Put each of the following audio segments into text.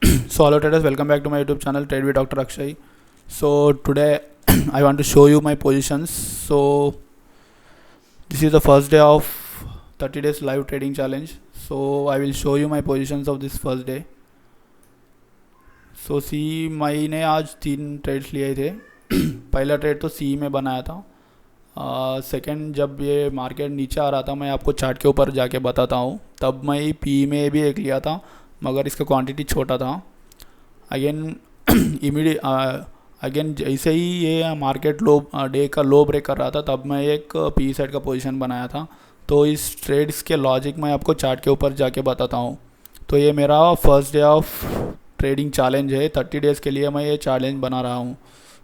So hello traders, welcome back to my YouTube channel Trade with Dr. Akshay. So today I want to show you my positions. So this is the first day of 30 days live trading challenge. So I will show you my positions of this first day. So सी मैंने आज 3 trades लिए थे. पहला trade तो सी में बनाया था. Second जब ये मार्केट नीचे आ रहा था, मैं आपको चार्ट के ऊपर जाके बताता हूँ, तब मैं पी में भी एक लिया था मगर इसका क्वांटिटी छोटा था. अगेन इमीडिएट अगेन जैसे ही ये मार्केट लो डे का लो ब्रेक कर रहा था, तब मैं एक पी साइड का पोजीशन बनाया था. तो इस ट्रेड्स के लॉजिक मैं आपको चार्ट के ऊपर जाके बताता हूँ. तो ये मेरा first day of trading challenge है. 30 डेज़ के लिए मैं ये चैलेंज बना रहा हूँ.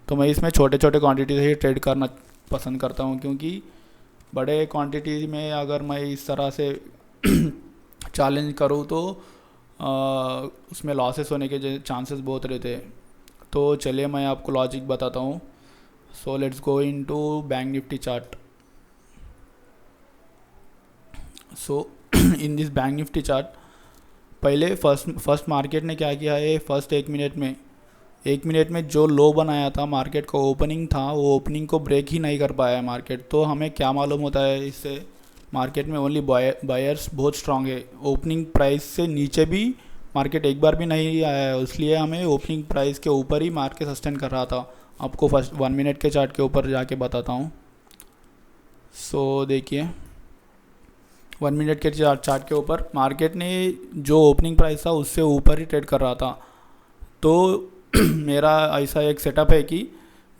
तो मैं इसमें छोटे छोटे क्वांटिटी से ही ट्रेड करना पसंद करता हूँ, क्योंकि बड़े क्वांटिटी में अगर मैं इस तरह से चैलेंज करूँ तो उसमें लॉसेस होने के चांसेस बहुत रहते हैं. तो चलिए मैं आपको लॉजिक बताता हूँ. So let's go into bank Nifty chart. So in this bank Nifty chart, पहले फर्स्ट मार्केट ने क्या किया है, फर्स्ट एक मिनट में जो लो बनाया था मार्केट का ओपनिंग था, वो ओपनिंग को ब्रेक ही नहीं कर पाया है मार्केट. तो हमें क्या मालूम होता है इससे, मार्केट में ओनली बायर्स बहुत स्ट्रांग है. ओपनिंग प्राइस से नीचे भी मार्केट एक बार भी नहीं आया है, इसलिए हमें ओपनिंग प्राइस के ऊपर ही मार्केट सस्टेन कर रहा था. आपको फर्स्ट 1 मिनट के चार्ट के ऊपर जाके बताता हूँ. सो देखिए 1 मिनट के चार्ट के ऊपर मार्केट ने जो ओपनिंग प्राइस था उससे ऊपर ही ट्रेड कर रहा था. तो मेरा ऐसा एक सेटअप है कि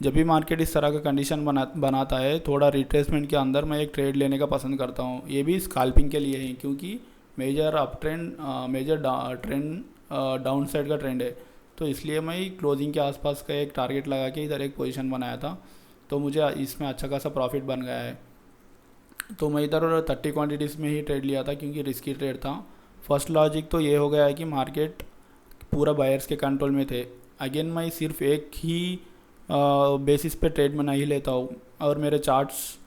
जब भी मार्केट इस तरह का कंडीशन बनाता है, थोड़ा रिट्रेसमेंट के अंदर मैं एक ट्रेड लेने का पसंद करता हूँ. ये भी स्कैल्पिंग के लिए ही, क्योंकि major up trend major trend down side का ट्रेंड है. तो इसलिए मैं क्लोजिंग के आसपास का एक टारगेट लगा के इधर एक पोजीशन बनाया था. तो मुझे इसमें अच्छा खासा प्रॉफिट बन गया है. तो मैं इधर 30 क्वांटिटीज़ में ही ट्रेड लिया था, क्योंकि रिस्की ट्रेड था. फर्स्ट लॉजिक तो ये हो गया है कि मार्केट पूरा बायर्स के कंट्रोल में थे. अगेन मैं सिर्फ एक ही बेसिस पे ट्रेड में नहीं लेता हूँ, और मेरे चार्ट्स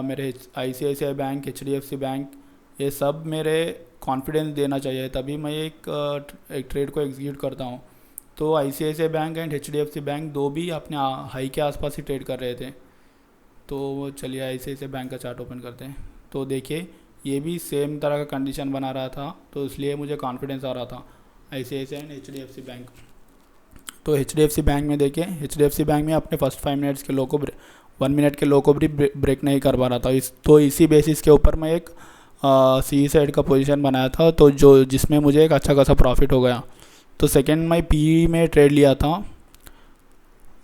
मेरे ICICI बैंक, HDFC बैंक, ये सब मेरे कॉन्फिडेंस देना चाहिए, तभी मैं एक ट्रेड को एग्जीक्यूट करता हूँ. तो ICICI bank and HDFC bank दो भी अपने हाई के आसपास ही ट्रेड कर रहे थे. तो चलिए ICICI बैंक का चार्ट ओपन करते हैं. तो देखिए ये भी सेम तरह का कंडीशन बना रहा था, तो इसलिए मुझे कॉन्फिडेंस आ रहा था ICICI एंड HDFC बैंक. तो HDFC बैंक में देखिए, HDFC बैंक में अपने फर्स्ट 5 मिनट्स के लो को 1 मिनट के लो को भी ब्रेक नहीं कर पा रहा था. तो इसी बेसिस के ऊपर मैं एक सी साइड का पोजीशन बनाया था, तो जिसमें मुझे एक अच्छा खासा प्रॉफिट हो गया. तो सेकंड मैं पी में ट्रेड लिया था,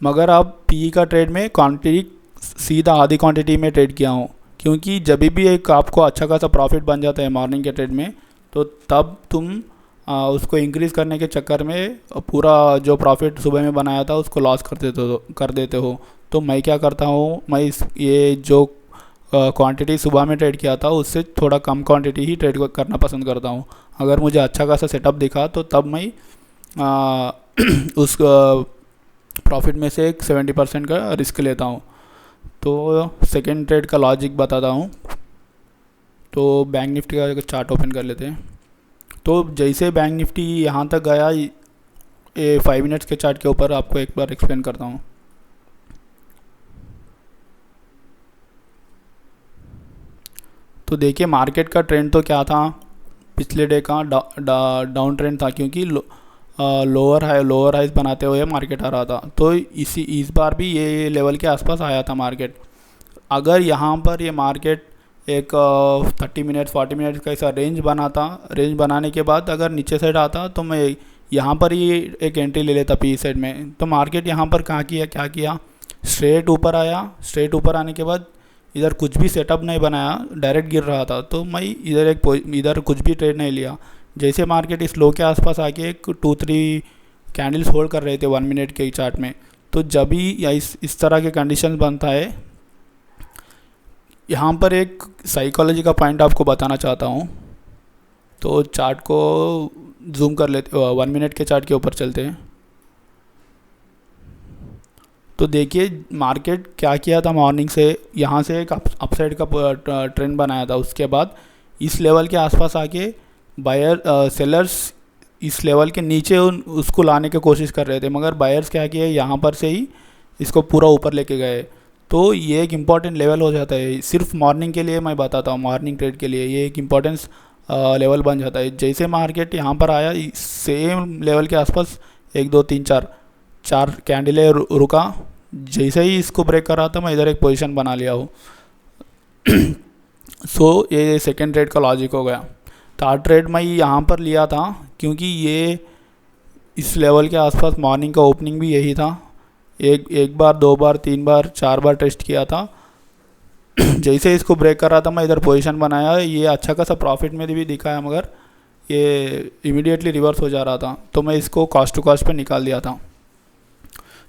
मगर अब पी का ट्रेड में क्वांटिटी सीधा आधी क्वांटिटी में ट्रेड किया हूँ, क्योंकि जब भी एक आपको अच्छा खासा प्रॉफिट बन जाता है मॉर्निंग के ट्रेड में, तो तब तुम उसको इंक्रीज़ करने के चक्कर में पूरा जो प्रॉफिट सुबह में बनाया था उसको लॉस कर देते हो. तो मैं क्या करता हूँ, मैं ये जो क्वांटिटी सुबह में ट्रेड किया था उससे थोड़ा कम क्वांटिटी ही ट्रेड करना पसंद करता हूँ. अगर मुझे अच्छा खासा सेटअप दिखा तो तब मैं उस प्रॉफिट में से एक 70% का रिस्क लेता हूँ. तो सेकेंड ट्रेड का लॉजिक बताता हूँ. तो बैंक निफ्टी का चार्ट ओपन कर लेते हैं. तो जैसे बैंक निफ्टी यहाँ तक गया, ये 5 मिनट्स के चार्ट के ऊपर आपको एक बार एक्सप्लेन करता हूँ. तो देखिए मार्केट का ट्रेंड तो क्या था, पिछले डे का डाउन ट्रेंड था, क्योंकि लोअर हाइज बनाते हुए मार्केट आ रहा था. तो इस बार भी ये लेवल के आसपास आया था मार्केट. अगर यहाँ पर ये मार्केट एक 30 मिनट्स 40 मिनट्स का ऐसा रेंज बनाने के बाद अगर नीचे साइड आता, तो मैं यहाँ पर ही एक एंट्री ले लेता पी साइड में. तो मार्केट यहाँ पर क्या किया, स्ट्रेट ऊपर आया. स्ट्रेट ऊपर आने के बाद इधर कुछ भी सेटअप नहीं बनाया, डायरेक्ट गिर रहा था. तो मैं इधर कुछ भी ट्रेड नहीं लिया. जैसे मार्केट इस लो के आसपास आके एक 2-3 कैंडल्स होल्ड कर रहे थे 1 मिनट के चार्ट में. तो जब भी या इस तरह के कंडीशन बनता है, यहाँ पर एक साइकोलॉजी का पॉइंट आपको बताना चाहता हूँ. तो चार्ट को जूम कर लेते, 1 मिनट के चार्ट के ऊपर चलते हैं. तो देखिए मार्केट क्या किया था, मॉर्निंग से यहाँ से एक अपसाइड का ट्रेंड बनाया था. उसके बाद इस लेवल के आसपास आके सेलर्स इस लेवल के नीचे उसको लाने की कोशिश कर रहे थे, मगर बायर्स क्या किए यहाँ पर से ही इसको पूरा ऊपर लेके गए। तो ये एक इम्पॉर्टेंट लेवल हो जाता है, सिर्फ मॉर्निंग के लिए मैं बताता हूँ, मॉर्निंग ट्रेड के लिए ये एक इम्पॉर्टेंस लेवल बन जाता है। जैसे मार्केट यहाँ पर आया, सेम लेवल के आसपास 1 2 3 4 4 कैंडलें रुका, जैसे ही इसको ब्रेक करा था मैं इधर एक पोजीशन बना लिया हूँ। सो ये सेकेंड ट्रेड का लॉजिक हो गया। थर्ड ट्रेड मैं यहाँ पर लिया था क्योंकि ये इस लेवल के आसपास मॉर्निंग का ओपनिंग भी यही था, एक बार 2 बार 3 बार 4 बार टेस्ट किया था। जैसे इसको ब्रेक कर रहा था मैं इधर पोजीशन बनाया, ये अच्छा खासा प्रॉफिट में भी दिखाया, मगर ये इमीडिएटली रिवर्स हो जा रहा था, तो मैं इसको कॉस्ट टू कॉस्ट पे निकाल दिया था।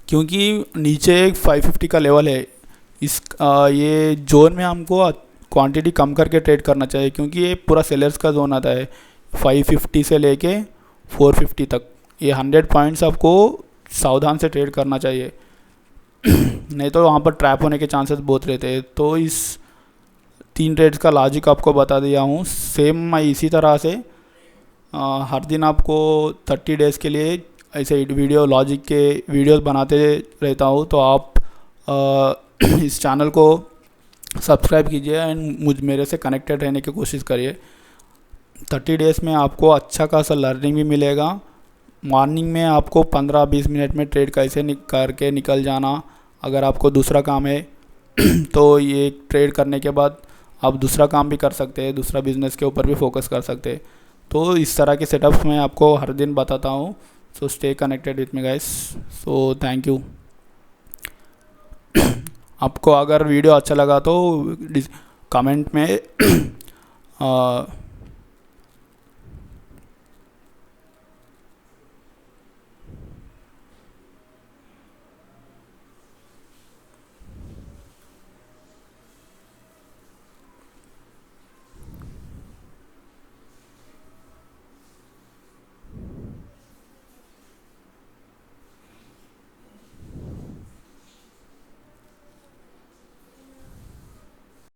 क्योंकि नीचे एक 550 का लेवल है, ये जोन में हमको क्वांटिटी कम करके ट्रेड करना चाहिए, क्योंकि ये पूरा सेलर्स का जोन आता है 550 से लेके 450 तक। ये 100 पॉइंट्स आपको सावधान से ट्रेड करना चाहिए। नहीं तो वहाँ पर ट्रैप होने के चांसेस बहुत रहते हैं। तो इस 3 ट्रेड्स का लॉजिक आपको बता दिया हूँ। सेम मैं इसी तरह से हर दिन आपको 30 डेज़ के लिए ऐसे वीडियो लॉजिक के वीडियोस बनाते रहता हूँ। तो आप इस चैनल को सब्सक्राइब कीजिए एंड मेरे से कनेक्टेड रहने की कोशिश करिए। 30 डेज़ में आपको अच्छा खासा लर्निंग भी मिलेगा। मॉर्निंग में आपको 15-20 मिनट में ट्रेड कैसे करके निकल जाना, अगर आपको दूसरा काम है तो ये ट्रेड करने के बाद आप दूसरा काम भी कर सकते हैं, दूसरा बिजनेस के ऊपर भी फोकस कर सकते हैं। तो इस तरह के सेटअप्स मैं आपको हर दिन बताता हूँ। So stay connected with me guys. So thank you. आपको अगर वीडियो अच्छा लगा तो कमेंट में